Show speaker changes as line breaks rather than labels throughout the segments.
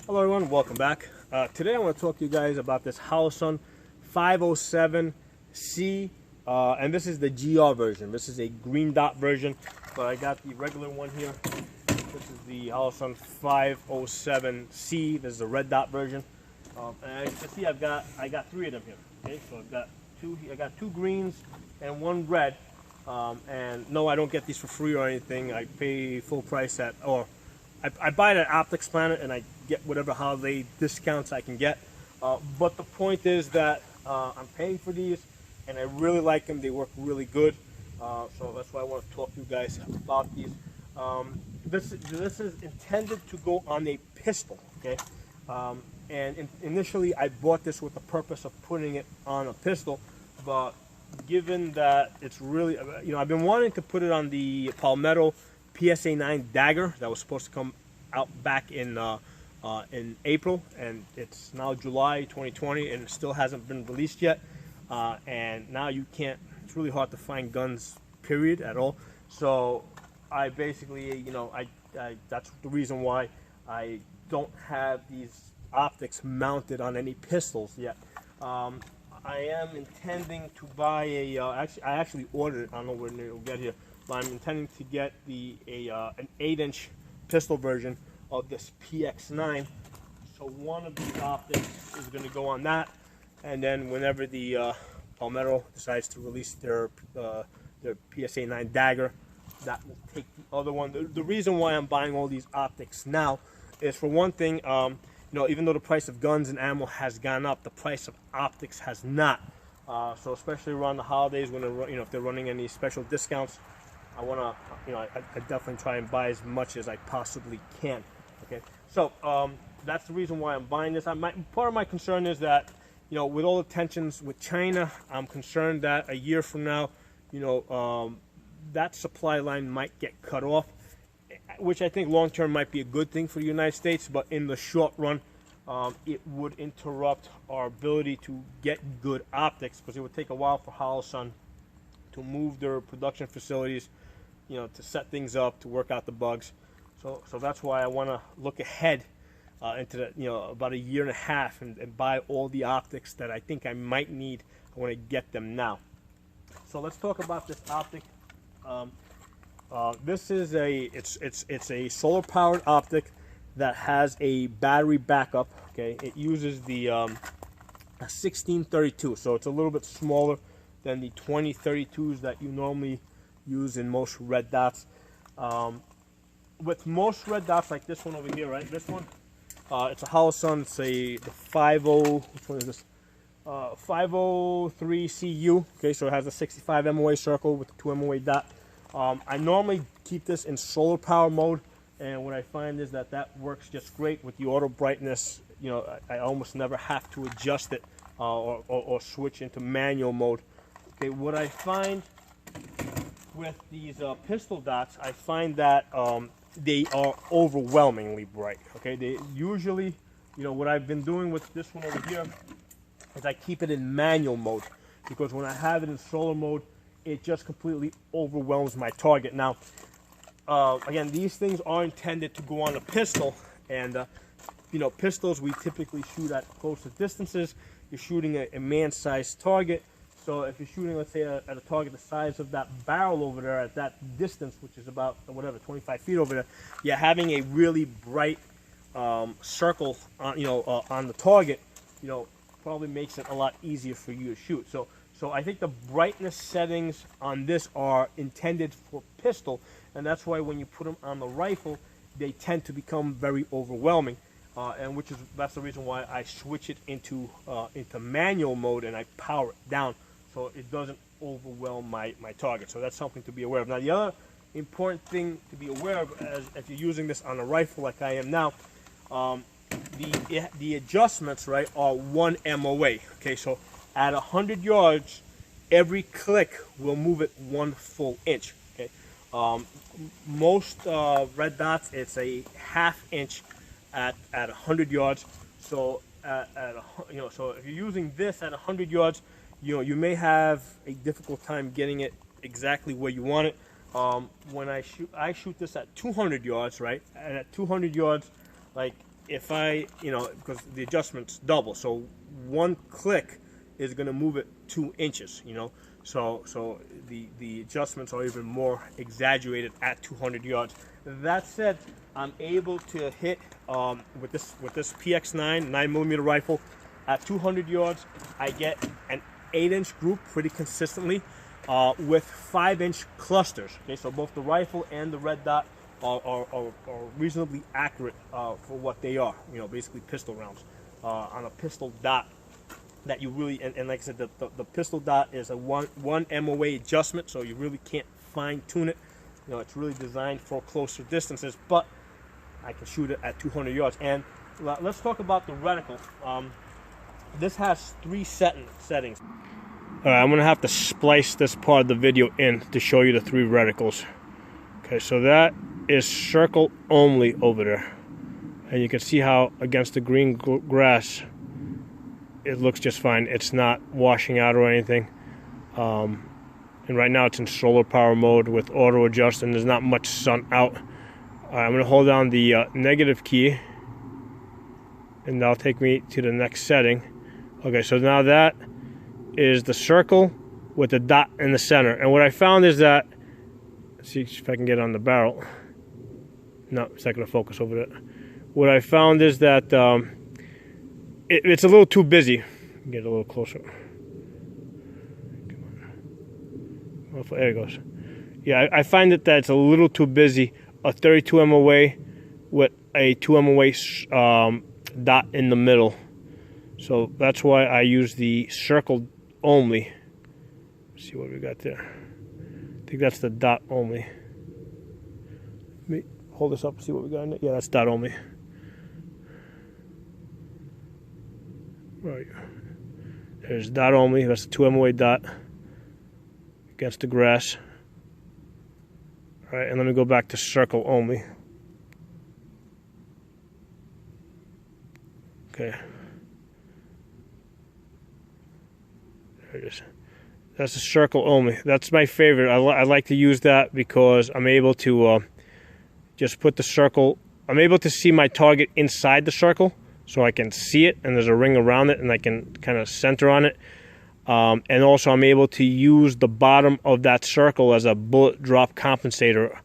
Hello everyone, welcome back. Today I want to talk to you guys about this Holosun 507C, and this is the GR version. This is a green dot version, but I got the regular one here. This is the Holosun 507C. This is the red dot version. And as you can see, I got three of them here. Okay, so I got two greens and one red. And no, I don't get these for free or anything. I pay full price I buy it at Optics Planet and I get whatever holiday discounts I can get. But the point is that I'm paying for these and I really like them. They work really good. So that's why I want to talk to you guys about these. This is intended to go on a pistol, okay? Initially I bought this with the purpose of putting it on a pistol, but given that it's really, I've been wanting to put it on the Palmetto PSA 9 dagger that was supposed to come out back in April, and it's now July 2020 and it still hasn't been released yet. And now you can't, it's really hard to find guns, period, at all. So I basically, that's the reason why I don't have these optics mounted on any pistols yet. I am intending to buy a, I actually ordered it, I don't know when it'll get here, but I'm intending to get an 8-inch pistol version of this PX9. So one of these optics is going to go on that, and then whenever the Palmetto decides to release their PSA 9 dagger, that will take the other one. The reason why I'm buying all these optics now is, for one thing, even though the price of guns and ammo has gone up, the price of optics has not. So especially around the holidays, when they're, if they're running any special discounts, I want to, I definitely try and buy as much as I possibly can. Okay, so that's the reason why I'm buying this. Part of my concern is that, with all the tensions with China, I'm concerned that a year from now, that supply line might get cut off, which I think long term might be a good thing for the United States, but in the short run, it would interrupt our ability to get good optics, because it would take a while for Holosun to move their production facilities, to set things up, to work out the bugs. So that's why I want to look ahead into about a year and a half and buy all the optics that I think I might need. I want to get them now. So let's talk about this optic. This is it's a solar powered optic that has a battery backup. Okay, it uses the 1632, so it's a little bit smaller than the 2032s that you normally use in most red dots. With most red dots, like this one over here, right? This one, it's a Holosun. It's the 50. Which one is this? 503CU. Okay, so it has a 65 MOA circle with a 2 MOA dot. I normally keep this in solar power mode, and what I find is that works just great with the auto brightness. I almost never have to adjust it or switch into manual mode. Okay, what I find with these pistol dots, I find that they are overwhelmingly bright. Okay, they usually, what I've been doing with this one over here is I keep it in manual mode, because when I have it in solar mode, it just completely overwhelms my target. Now, again, these things are intended to go on a pistol, and pistols we typically shoot at closer distances. You're shooting a man-sized target, so if you're shooting, let's say, at a target the size of that barrel over there at that distance, which is about 25 feet over there, yeah, having a really bright circle on the target, probably makes it a lot easier for you to shoot. So I think the brightness settings on this are intended for pistol, and that's why when you put them on the rifle, they tend to become very overwhelming, and that's the reason why I switch it into manual mode and I power it down so it doesn't overwhelm my target. So that's something to be aware of. Now, the other important thing to be aware of, if you're using this on a rifle like I am now, the adjustments, right, are 1 MOA. Okay, so at 100 yards, every click will move it 1 full inch. Okay, most red dots, it's a ½ inch at 100 yards. So so if you're using this at 100 yards, you may have a difficult time getting it exactly where you want it. When I shoot this at 200 yards, right? And at 200 yards, like if I, because the adjustment's double, so one click is going to move it 2 inches, so the adjustments are even more exaggerated at 200 yards. That said, I'm able to hit with this PX9 9mm rifle at 200 yards. I get an 8-inch group pretty consistently with 5-inch clusters. Okay, so both the rifle and the red dot are reasonably accurate for what they are. Basically pistol rounds on a pistol dot. That you really, and like I said, the pistol dot is a one MOA adjustment, so you really can't fine tune it. It's really designed for closer distances, but I can shoot it at 200 yards. And let's talk about the reticle. This has 3 settings. All right, I'm gonna have to splice this part of the video in to show you the 3 reticles. Okay, so that is circle only over there, and you can see how against the green grass it looks just fine. It's not washing out or anything. And right now it's in solar power mode with auto adjust, and there's not much sun out. I'm going to hold down the negative key, and that'll take me to the next setting. Okay, so now that is the circle with the dot in the center. And what I found is that, let's see if I can get on the barrel. No, it's not going to focus over there. What I found is that it's a little too busy. Get a little closer. Come on. Oh, there it goes. Yeah, I find that it's a little too busy. A 32 MOA with a 2 MOA dot in the middle. So that's why I use the circle only. Let's see what we got there. I think that's the dot only. Let me hold this up and see what we got in it. Yeah, that's dot only. Right. There's dot only. That's the 2 MOA dot against the grass. All right, and let me go back to circle only. Okay. There it is. That's the circle only. That's my favorite. I like to use that because I'm able to just put the circle. I'm able to see my target inside the circle, so I can see it, and there's a ring around it, and I can kind of center on it. And also I'm able to use the bottom of that circle as a bullet drop compensator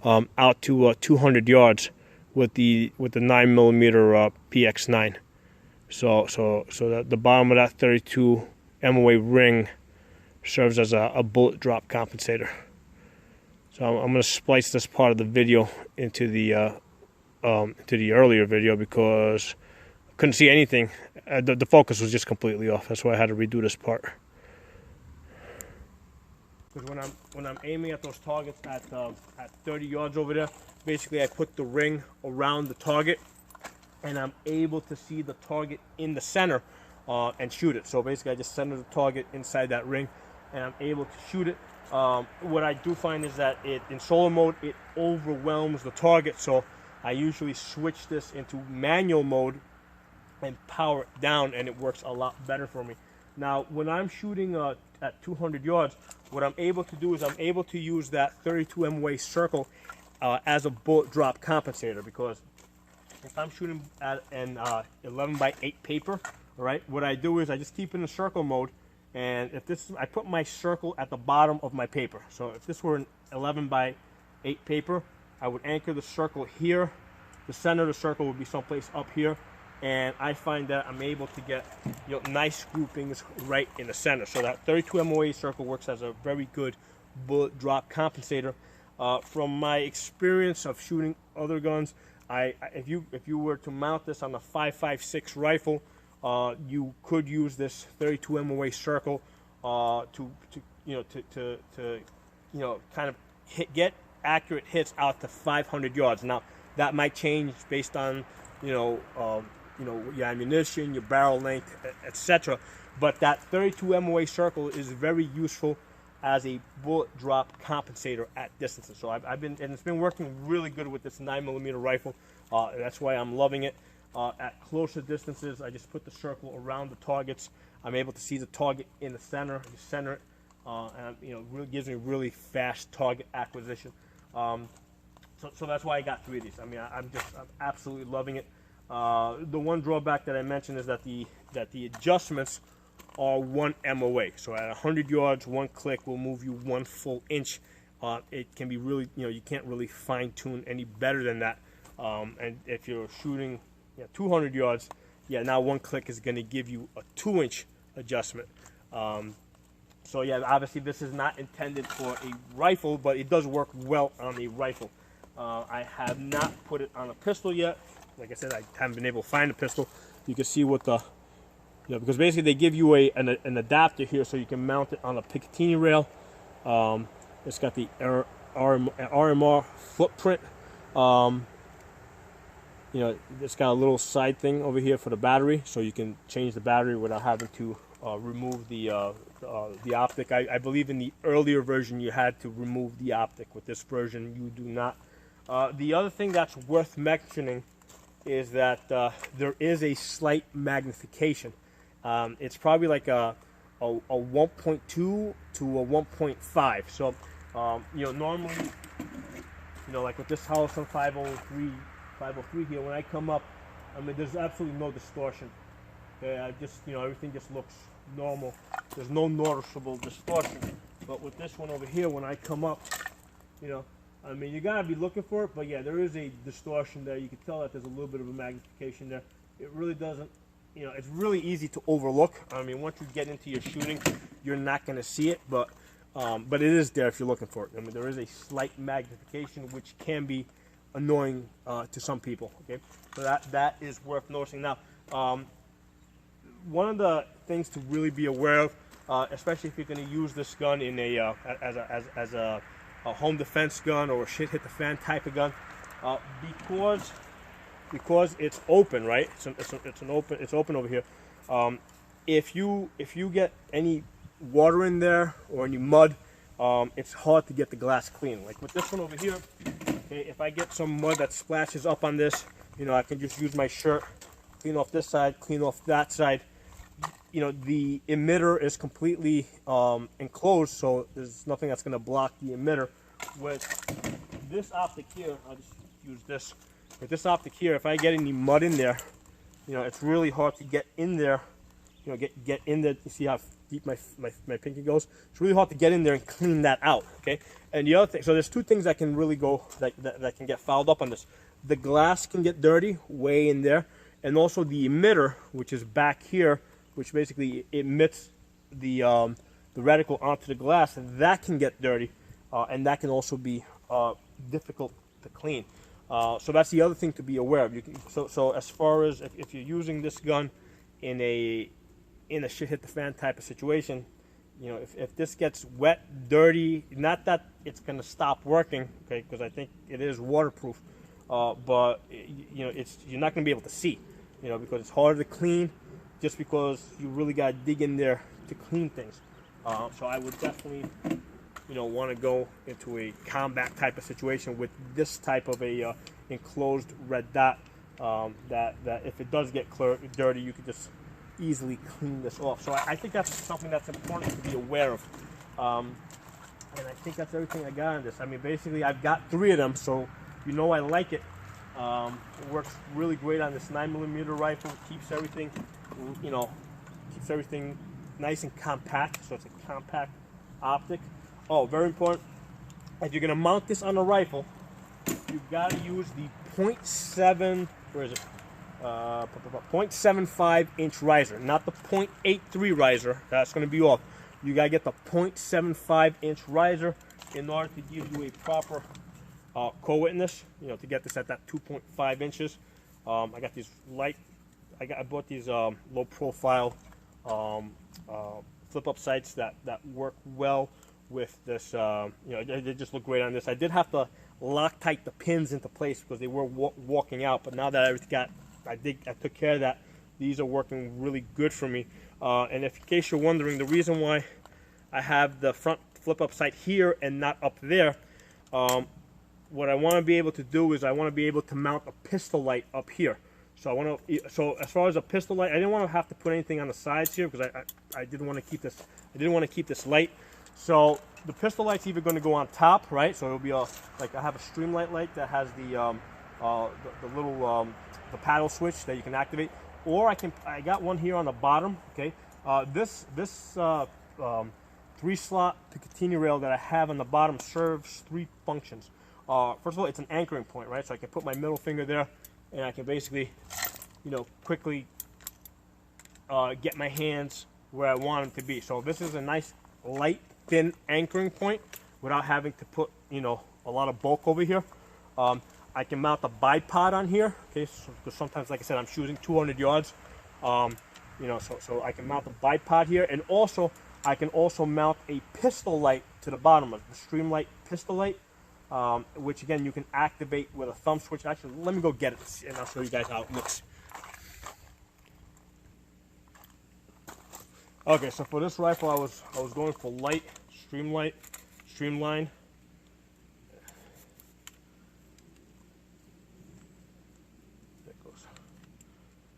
out to 200 yards with the 9mm PX9. So that the bottom of that 32 MOA ring serves as a bullet drop compensator. So I'm going to splice this part of the video into the earlier video because I couldn't see anything. The focus was just completely off. That's why I had to redo this part. Because when I'm aiming at those targets at 30 yards over there, basically I put the ring around the target, and I'm able to see the target in the center and shoot it. So basically I just center the target inside that ring, and I'm able to shoot it. What I do find is that in solar mode it overwhelms the target, so I usually switch this into manual mode and power it down, and it works a lot better for me. Now when I'm shooting at 200 yards, what I'm able to do is I'm able to use that 32 MOA circle as a bullet drop compensator, because if I'm shooting at an 11x8 paper, all right, what I do is I just keep in the circle mode, and if this, I put my circle at the bottom of my paper. So if this were an 11x8 paper, I would anchor the circle here. The center of the circle would be someplace up here, and I find that I'm able to get nice groupings right in the center. So that 32 MOA circle works as a very good bullet drop compensator. From my experience of shooting other guns, if you were to mount this on a 5.56 rifle, you could use this 32 MOA circle to kind of get accurate hits out to 500 yards. Now that might change based on your ammunition, your barrel length, etc. But that 32 MOA circle is very useful as a bullet drop compensator at distances. So it's been working really good with this 9mm rifle. That's why I'm loving it. At closer distances, I just put the circle around the targets. I'm able to see the target in the center, and it really gives me really fast target acquisition. So that's why I got 3 of these. I mean, I'm absolutely loving it. The one drawback that I mentioned is that the adjustments are 1 MOA. So at 100 yards, 1 click will move you 1 full inch. It can be really, you can't really fine tune any better than that. And if you're shooting 200 yards, now 1 click is going to give you a 2-inch adjustment. So yeah, obviously this is not intended for a rifle, but it does work well on a rifle. I have not put it on a pistol yet. Like I said, I haven't been able to find a pistol. You can see what the, because basically they give you an adapter here so you can mount it on a Picatinny rail. It's got the RMR footprint. It's got a little side thing over here for the battery, so you can change the battery without having to remove the optic. I believe in the earlier version you had to remove the optic. With this version, you do not. The other thing that's worth mentioning is that there is a slight magnification. It's probably like a 1.2 to a 1.5. So, normally, like with this Holosun 503 here, when I come up, I mean, there's absolutely no distortion. Okay, everything just looks normal. There's no noticeable distortion. But with this one over here, when I come up, I mean, you gotta be looking for it, but yeah, there is a distortion there. You can tell that there's a little bit of a magnification there. It really doesn't, it's really easy to overlook. I mean, once you get into your shooting, you're not gonna see it, but it is there if you're looking for it. I mean, there is a slight magnification, which can be annoying to some people. Okay, so that is worth noticing. Now, one of the things to really be aware of, especially if you're going to use this gun in as a home defense gun or a shit hit the fan type of gun, because it's open, right? It's open over here. If you get any water in there or any mud, it's hard to get the glass clean. Like with this one over here, okay, if I get some mud that splashes up on this, I can just use my shirt, clean off this side, clean off that side. The emitter is completely enclosed, so there's nothing that's going to block the emitter. With this optic here, I'll just use this. With this optic here, if I get any mud in there, it's really hard to get in there. Get in there. You see how deep my pinky goes? It's really hard to get in there and clean that out. Okay. And the other thing, so there's two things that can really go that can get fouled up on this. The glass can get dirty way in there, and also the emitter, which is back here, which basically emits the reticle onto the glass, and that can get dirty, and that can also be difficult to clean. So that's the other thing to be aware of. So as far as if you're using this gun in a shit hit the fan type of situation, if this gets wet, dirty, not that it's going to stop working, okay, because I think it is waterproof, but you're not going to be able to see, because it's harder to clean, just because you really got to dig in there to clean things. So I would definitely, want to go into a combat type of situation with this type of a enclosed red dot. That if it does get dirty, you could just easily clean this off. So I think that's something that's important to be aware of. And I think that's everything I got on this. I mean, basically, I've got 3 of them, so I like it. It works really great on this 9mm rifle. It keeps everything, nice and compact. So it's a compact optic. Oh, very important. If you're gonna mount this on a rifle, you've got to use the 0.7. Where is it? 0.75 inch riser, not the 0.83 riser. That's going to be off. You got to get the 0.75 inch riser in order to give you a proper co-witness, to get this at that 2.5 inches. I got these I bought these low profile flip up sights that work well with this. They just look great on this. I did have to Loctite the pins into place because they were walking out, but now that I took care of that. These are working really good for me. And in case you're wondering, the reason why I have the front flip-up sight here and not up there, what I want to be able to do is I want to be able to mount a pistol light up here. So So as far as a pistol light, I didn't want to have to put anything on the sides here because I didn't want to keep this. I didn't want to keep this light. So the pistol light's either going to go on top, right? So it'll be I have a streamlight light that has the the little the paddle switch that you can activate, or I got one here on the bottom. Okay, this 3-slot Picatinny rail that I have on the bottom serves 3 functions. First of all, it's an anchoring point, right? So I can put my middle finger there, and I can basically, quickly get my hands where I want them to be. So this is a nice, light, thin anchoring point without having to put, a lot of bulk over here. I can mount a bipod on here, okay? So sometimes, like I said, I'm shooting 200 yards, so I can mount a bipod here, and also I can also mount a pistol light to the bottom of the Streamlight pistol light, which again you can activate with a thumb switch. Actually, let me go get it and I'll show you guys how it looks. Okay, so for this rifle, I was going for light, streamline. There it goes.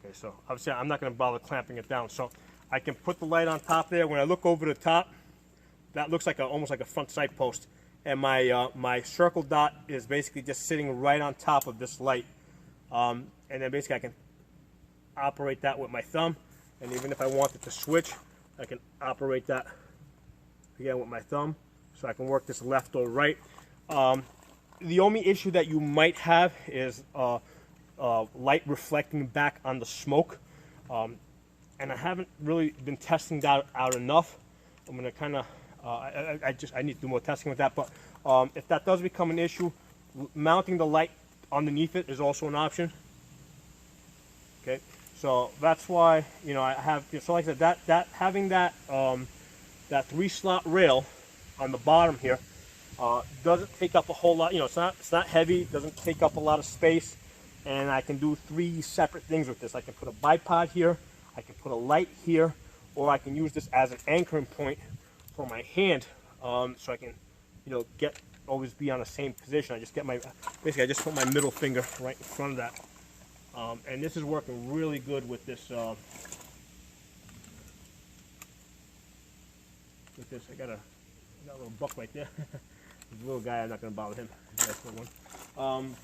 Okay, so obviously I'm not going to bother clamping it down. So I can put the light on top there. When I look over the top, that looks like almost like a front sight post. And my circle dot is basically just sitting right on top of this light. And then basically I can operate that with my thumb. And even if I wanted to switch, I can operate that again with my thumb. So I can work this left or right. The only issue that you might have is light reflecting back on the smoke. And I haven't really been testing that out enough. I'm going to kind of, I need to do more testing with that. But if that does become an issue, mounting the light underneath it is also an option. Okay, so that's why I have. So like I said, that having that 3-slot rail on the bottom here doesn't take up a whole lot. It's not heavy. Doesn't take up a lot of space, and I can do 3 separate things with this. I can put a bipod here. I can put a light here, or I can use this as an anchoring point for my hand, so I can, always be on the same position. I just get basically I just put my middle finger right in front of that, and this is working really good with this. I got a little buck right there. This little guy, I'm not gonna bother him. Nice little one.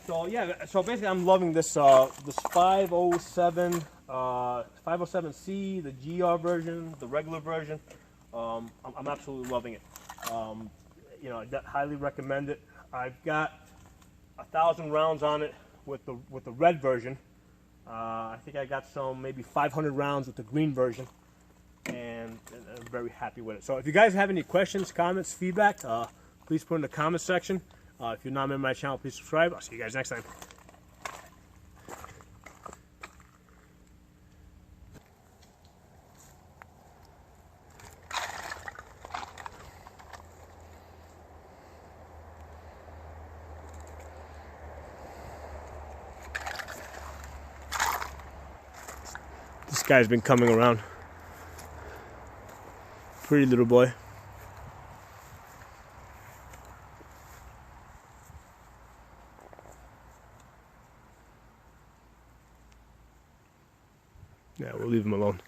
So yeah, so basically I'm loving this this 507C, the GR version, the regular version. I'm absolutely loving it. I highly recommend it. I've got 1,000 rounds on it with the red version. I think I got maybe 500 rounds with the green version, and I'm very happy with it. So if you guys have any questions, comments, feedback, please put in the comment section. If you're not a member of my channel, please subscribe. I'll see you guys next time. This guy's been coming around. Pretty little boy. Yeah, we'll leave him alone.